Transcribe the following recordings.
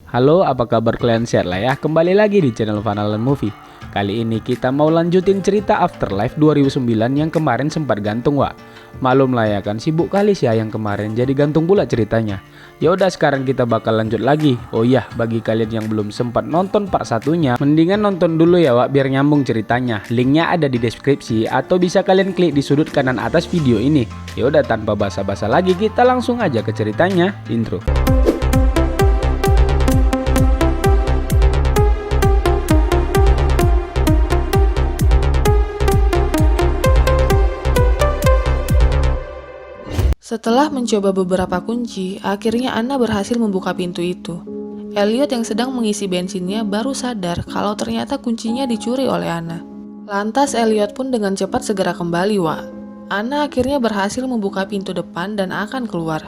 Halo, apa kabar kalian? Share lah ya. Kembali lagi di channel Fanalan Movie. Kali ini kita mau lanjutin cerita Afterlife 2009 yang kemarin sempat gantung, Wak. Malum lah ya kan, sibuk kali sih yang kemarin, jadi gantung pula ceritanya. Ya udah, sekarang kita bakal lanjut lagi. Oh iya, bagi kalian yang belum sempat nonton part satunya, mendingan nonton dulu ya, Wak, biar nyambung ceritanya. Linknya ada di deskripsi atau bisa kalian klik di sudut kanan atas video ini. Ya udah, tanpa basa-basa lagi, kita langsung aja ke ceritanya. Intro. Setelah mencoba beberapa kunci, akhirnya Anna berhasil membuka pintu itu. Elliot yang sedang mengisi bensinnya baru sadar kalau ternyata kuncinya dicuri oleh Anna. Lantas Elliot pun dengan cepat segera kembali, Wak. Anna akhirnya berhasil membuka pintu depan dan akan keluar.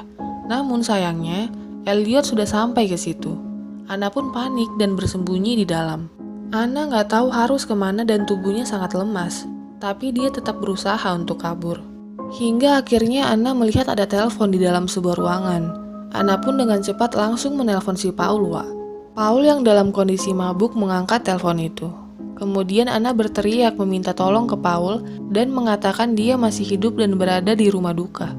Namun sayangnya, Elliot sudah sampai ke situ. Anna pun panik dan bersembunyi di dalam. Anna nggak tahu harus kemana dan tubuhnya sangat lemas, tapi dia tetap berusaha untuk kabur. Hingga akhirnya Anna melihat ada telepon di dalam sebuah ruangan. Anna pun dengan cepat langsung menelpon si Paul, Wak. Paul yang dalam kondisi mabuk mengangkat telepon itu. Kemudian Anna berteriak meminta tolong ke Paul dan mengatakan dia masih hidup dan berada di rumah duka.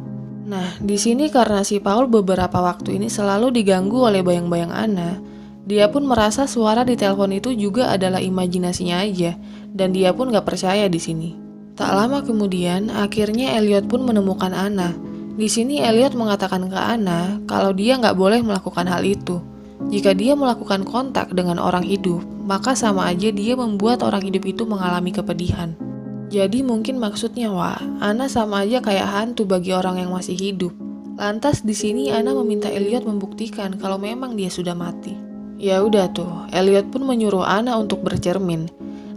Nah, di sini karena si Paul beberapa waktu ini selalu diganggu oleh bayang-bayang Anna, dia pun merasa suara di telepon itu juga adalah imajinasinya aja, dan dia pun gak percaya di sini. Tak lama kemudian, akhirnya Elliot pun menemukan Anna. Di sini Elliot mengatakan ke Anna kalau dia nggak boleh melakukan hal itu. Jika dia melakukan kontak dengan orang hidup, maka sama aja dia membuat orang hidup itu mengalami kepedihan. Jadi mungkin maksudnya, Wak, Anna sama aja kayak hantu bagi orang yang masih hidup. Lantas di sini Anna meminta Elliot membuktikan kalau memang dia sudah mati. Ya udah tuh, Elliot pun menyuruh Anna untuk bercermin.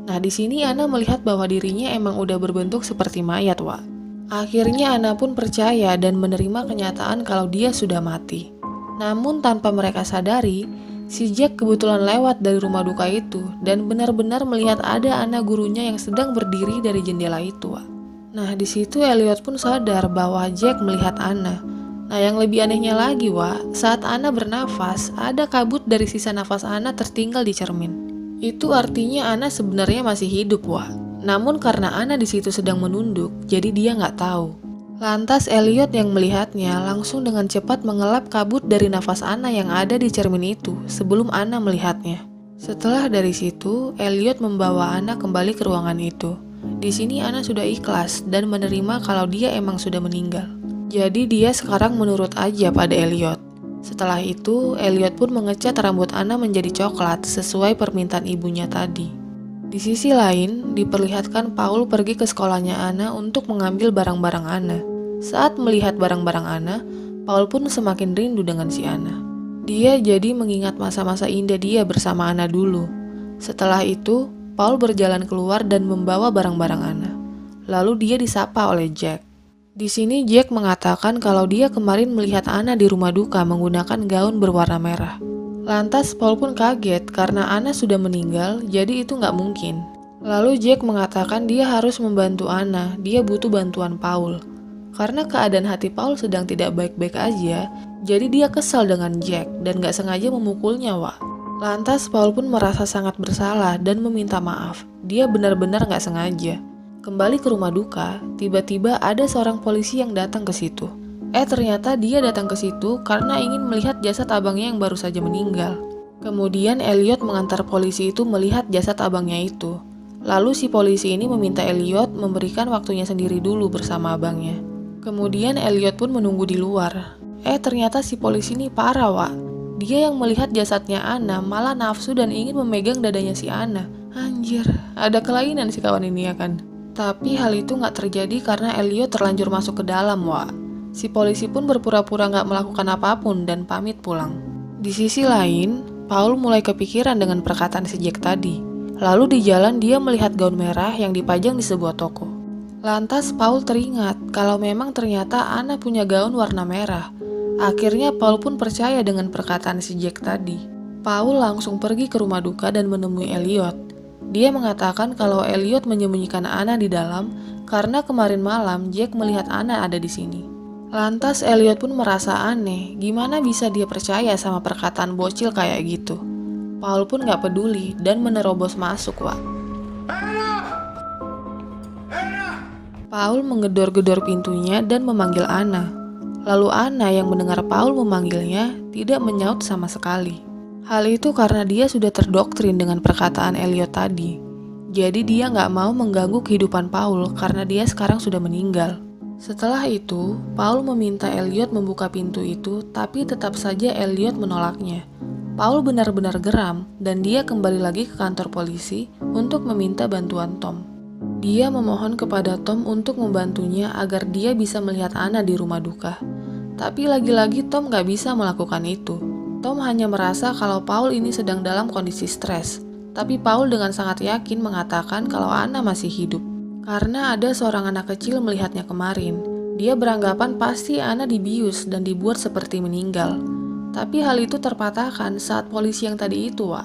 Nah, di sini Anna melihat bahwa dirinya emang udah berbentuk seperti mayat, Wak. Akhirnya Anna pun percaya dan menerima kenyataan kalau dia sudah mati. Namun tanpa mereka sadari, si Jack kebetulan lewat dari rumah duka itu dan benar-benar melihat ada anak gurunya yang sedang berdiri dari jendela itu, Wak. Nah, di situ Elliot pun sadar bahwa Jack melihat Anna. Nah, yang lebih anehnya lagi, Wak, saat Anna bernafas, ada kabut dari sisa nafas Anna tertinggal di cermin. Itu artinya Anna sebenarnya masih hidup, Wak. Namun karena Anna di situ sedang menunduk, jadi dia nggak tahu. Lantas Elliot yang melihatnya langsung dengan cepat mengelap kabut dari nafas Anna yang ada di cermin itu sebelum Anna melihatnya. Setelah dari situ, Elliot membawa Anna kembali ke ruangan itu. Di sini Anna sudah ikhlas dan menerima kalau dia emang sudah meninggal. Jadi dia sekarang menurut aja pada Elliot. Setelah itu, Elliot pun mengecat rambut Anna menjadi coklat sesuai permintaan ibunya tadi. Di sisi lain, diperlihatkan Paul pergi ke sekolahnya Anna untuk mengambil barang-barang Anna. Saat melihat barang-barang Anna, Paul pun semakin rindu dengan si Anna. Dia jadi mengingat masa-masa indah dia bersama Anna dulu. Setelah itu, Paul berjalan keluar dan membawa barang-barang Anna. Lalu dia disapa oleh Jack. Di sini Jack mengatakan kalau dia kemarin melihat Anna di rumah duka menggunakan gaun berwarna merah. Lantas Paul pun kaget karena Anna sudah meninggal, jadi itu nggak mungkin. Lalu Jack mengatakan dia harus membantu Anna, dia butuh bantuan Paul. Karena keadaan hati Paul sedang tidak baik-baik aja, jadi dia kesal dengan Jack dan nggak sengaja memukulnya, Wak. Lantas Paul pun merasa sangat bersalah dan meminta maaf, dia benar-benar nggak sengaja. Kembali ke rumah duka, tiba-tiba ada seorang polisi yang datang ke situ. Ternyata dia datang ke situ karena ingin melihat jasad abangnya yang baru saja meninggal. Kemudian Elliot mengantar polisi itu melihat jasad abangnya itu. Lalu si polisi ini meminta Elliot memberikan waktunya sendiri dulu bersama abangnya. Kemudian Elliot pun menunggu di luar. Ternyata si polisi ini parah, Wak. Dia yang melihat jasadnya Anna malah nafsu dan ingin memegang dadanya si Anna. Anjir, ada kelainan si kawan ini ya kan? Tapi hal itu nggak terjadi karena Elliot terlanjur masuk ke dalam, Wak. Si polisi pun berpura-pura nggak melakukan apapun dan pamit pulang. Di sisi lain, Paul mulai kepikiran dengan perkataan si Jack tadi. Lalu di jalan dia melihat gaun merah yang dipajang di sebuah toko. Lantas Paul teringat kalau memang ternyata Anna punya gaun warna merah. Akhirnya Paul pun percaya dengan perkataan si Jack tadi. Paul langsung pergi ke rumah duka dan menemui Elliot. Dia mengatakan kalau Elliot menyembunyikan Anna di dalam karena kemarin malam Jack melihat Anna ada di sini. Lantas Elliot pun merasa aneh, gimana bisa dia percaya sama perkataan bocil kayak gitu. Paul pun gak peduli dan menerobos masuk, Wak. Paul menggedor-gedor pintunya dan memanggil Anna. Lalu Anna yang mendengar Paul memanggilnya tidak menyaut sama sekali. Hal itu karena dia sudah terdoktrin dengan perkataan Elliot tadi. Jadi dia gak mau mengganggu kehidupan Paul karena dia sekarang sudah meninggal. Setelah itu, Paul meminta Elliot membuka pintu itu, tapi tetap saja Elliot menolaknya. Paul benar-benar geram dan dia kembali lagi ke kantor polisi untuk meminta bantuan Tom. Dia memohon kepada Tom untuk membantunya agar dia bisa melihat Anna di rumah duka. Tapi lagi-lagi Tom gak bisa melakukan itu. Tom hanya merasa kalau Paul ini sedang dalam kondisi stres. Tapi Paul dengan sangat yakin mengatakan kalau Anna masih hidup. Karena ada seorang anak kecil melihatnya kemarin. Dia beranggapan pasti Anna dibius dan dibuat seperti meninggal. Tapi hal itu terpatahkan saat polisi yang tadi itu, Wak.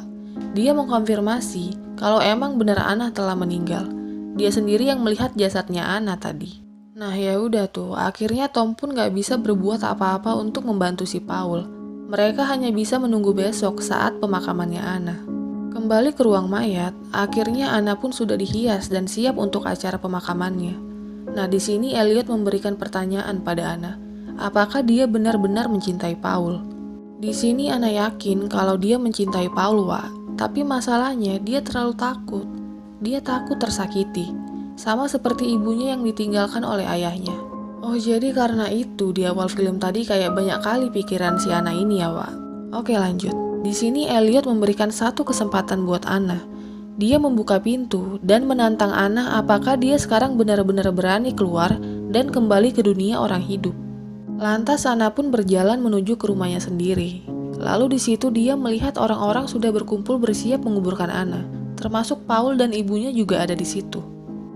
Dia mengkonfirmasi kalau emang benar Anna telah meninggal. Dia sendiri yang melihat jasadnya Anna tadi. Nah ya udah tuh, akhirnya Tom pun gak bisa berbuat apa-apa untuk membantu si Paul. Mereka hanya bisa menunggu besok saat pemakamannya Anna. Kembali ke ruang mayat, akhirnya Anna pun sudah dihias dan siap untuk acara pemakamannya. Nah di sini Elliot memberikan pertanyaan pada Anna, apakah dia benar-benar mencintai Paul? Di sini Anna yakin kalau dia mencintai Paul, Wak. Tapi masalahnya dia terlalu takut. Dia takut tersakiti, sama seperti ibunya yang ditinggalkan oleh ayahnya. Oh jadi karena itu di awal film tadi kayak banyak kali pikiran si Anna ini ya, Wak. Oke lanjut. Di sini Elliot memberikan satu kesempatan buat Anna. Dia membuka pintu dan menantang Anna apakah dia sekarang benar-benar berani keluar dan kembali ke dunia orang hidup. Lantas Anna pun berjalan menuju ke rumahnya sendiri. Lalu di situ dia melihat orang-orang sudah berkumpul bersiap menguburkan Anna, termasuk Paul dan ibunya juga ada di situ.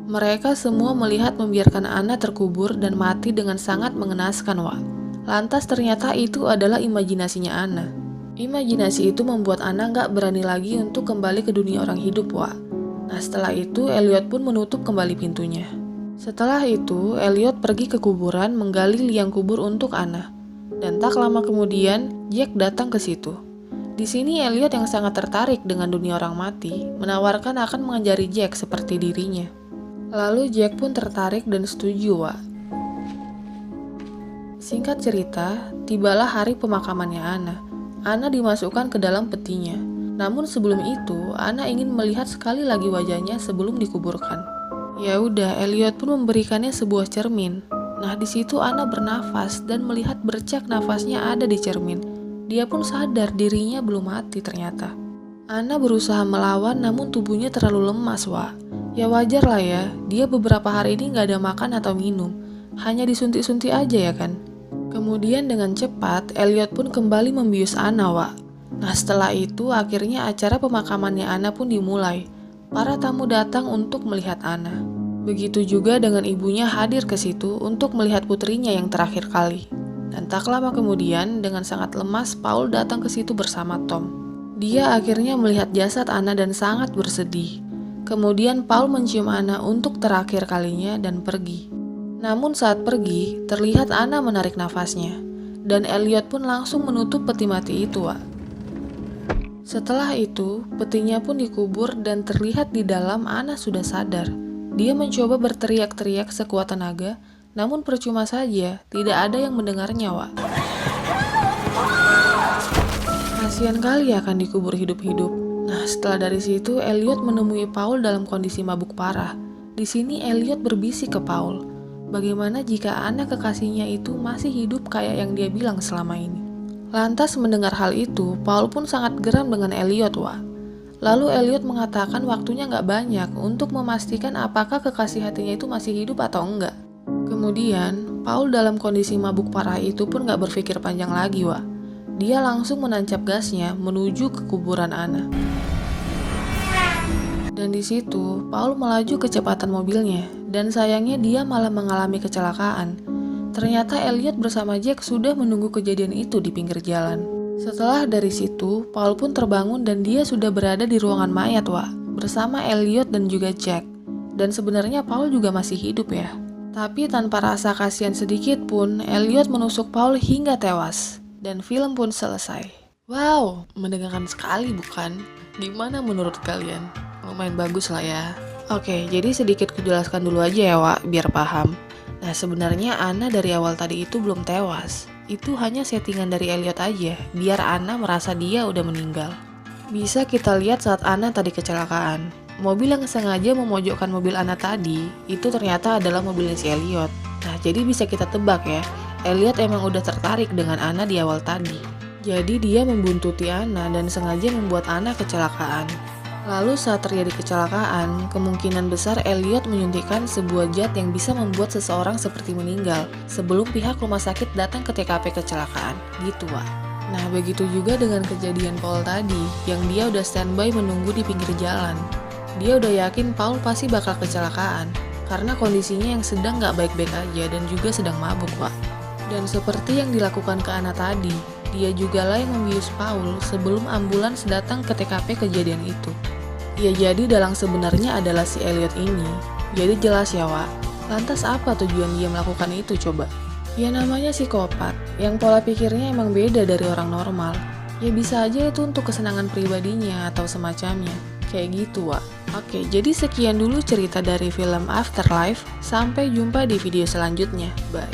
Mereka semua melihat membiarkan Anna terkubur dan mati dengan sangat mengenaskan, Wak. Lantas ternyata itu adalah imajinasinya Anna. Imajinasi itu membuat Anna gak berani lagi untuk kembali ke dunia orang hidup, Wak. Nah setelah itu Elliot pun menutup kembali pintunya. Setelah itu Elliot pergi ke kuburan menggali liang kubur untuk Anna. Dan tak lama kemudian Jack datang ke situ. Di sini Elliot yang sangat tertarik dengan dunia orang mati menawarkan akan mengajari Jack seperti dirinya. Lalu Jack pun tertarik dan setuju, Wak. Singkat cerita, tibalah hari pemakamannya Anna. Anna dimasukkan ke dalam petinya. Namun sebelum itu, Anna ingin melihat sekali lagi wajahnya sebelum dikuburkan. Ya udah, Elliot pun memberikannya sebuah cermin. Nah, di situ Anna bernafas dan melihat bercak nafasnya ada di cermin. Dia pun sadar dirinya belum mati ternyata. Anna berusaha melawan namun tubuhnya terlalu lemas, Wak. Ya wajar lah ya, dia beberapa hari ini gak ada makan atau minum. Hanya disuntik-suntik aja ya kan. Kemudian dengan cepat, Elliot pun kembali membius Anna, Wak. Nah setelah itu, akhirnya acara pemakamannya Anna pun dimulai. Para tamu datang untuk melihat Anna. Begitu juga dengan ibunya hadir ke situ untuk melihat putrinya yang terakhir kali. Dan tak lama kemudian, dengan sangat lemas, Paul datang ke situ bersama Tom. Dia akhirnya melihat jasad Anna dan sangat bersedih. Kemudian Paul mencium Anna untuk terakhir kalinya dan pergi. Namun saat pergi, terlihat Anna menarik nafasnya, dan Elliot pun langsung menutup peti mati itu, Wak. Setelah itu, petinya pun dikubur dan terlihat di dalam Anna sudah sadar. Dia mencoba berteriak-teriak sekuat tenaga, namun percuma saja, tidak ada yang mendengarnya, Wak. Kasian kali akan dikubur hidup-hidup. Nah, setelah dari situ, Elliot menemui Paul dalam kondisi mabuk parah. Di sini Elliot berbisik ke Paul. Bagaimana jika anak kekasihnya itu masih hidup kayak yang dia bilang selama ini? Lantas mendengar hal itu, Paul pun sangat geram dengan Elliot, Wak. Lalu Elliot mengatakan waktunya gak banyak untuk memastikan apakah kekasih hatinya itu masih hidup atau enggak. Kemudian, Paul dalam kondisi mabuk parah itu pun gak berpikir panjang lagi, Wak. Dia langsung menancap gasnya menuju ke kuburan Anna. Dan di situ, Paul melaju kecepatan mobilnya, dan sayangnya dia malah mengalami kecelakaan. Ternyata Elliot bersama Jack sudah menunggu kejadian itu di pinggir jalan. Setelah dari situ, Paul pun terbangun dan dia sudah berada di ruangan mayat, Wak, bersama Elliot dan juga Jack. Dan sebenarnya Paul juga masih hidup ya. Tapi tanpa rasa kasihan sedikit pun, Elliot menusuk Paul hingga tewas. Dan film pun selesai. Wow, mendengarkan sekali bukan? Gimana menurut kalian? Lumayan bagus lah ya. Oke, jadi sedikit kujelaskan dulu aja ya Wak, biar paham. Nah sebenarnya Anna dari awal tadi itu belum tewas. Itu hanya settingan dari Elliot aja, biar Anna merasa dia udah meninggal. Bisa kita lihat saat Anna tadi kecelakaan. Mobil yang sengaja memojokkan mobil Anna tadi, itu ternyata adalah mobilnya si Elliot. Nah jadi bisa kita tebak ya, Elliot emang udah tertarik dengan Anna di awal tadi. Jadi dia membuntuti Anna dan sengaja membuat Anna kecelakaan. Lalu saat terjadi kecelakaan, kemungkinan besar Elliot menyuntikkan sebuah zat yang bisa membuat seseorang seperti meninggal sebelum pihak rumah sakit datang ke TKP kecelakaan, gitu Wak. Nah begitu juga dengan kejadian Paul tadi, yang dia udah standby menunggu di pinggir jalan. Dia udah yakin Paul pasti bakal kecelakaan, karena kondisinya yang sedang gak baik-baik aja dan juga sedang mabuk Wak. Dan seperti yang dilakukan ke Anna tadi, dia juga lah yang membius Paul sebelum ambulans datang ke TKP kejadian itu. Ya jadi dalang sebenarnya adalah si Elliot ini. Jadi jelas ya Wak, lantas apa tujuan dia melakukan itu coba? Ya namanya psikopat, yang pola pikirnya emang beda dari orang normal. Ya bisa aja itu untuk kesenangan pribadinya atau semacamnya. Kayak gitu Wak. Oke, jadi sekian dulu cerita dari film Afterlife. Sampai jumpa di video selanjutnya. Bye.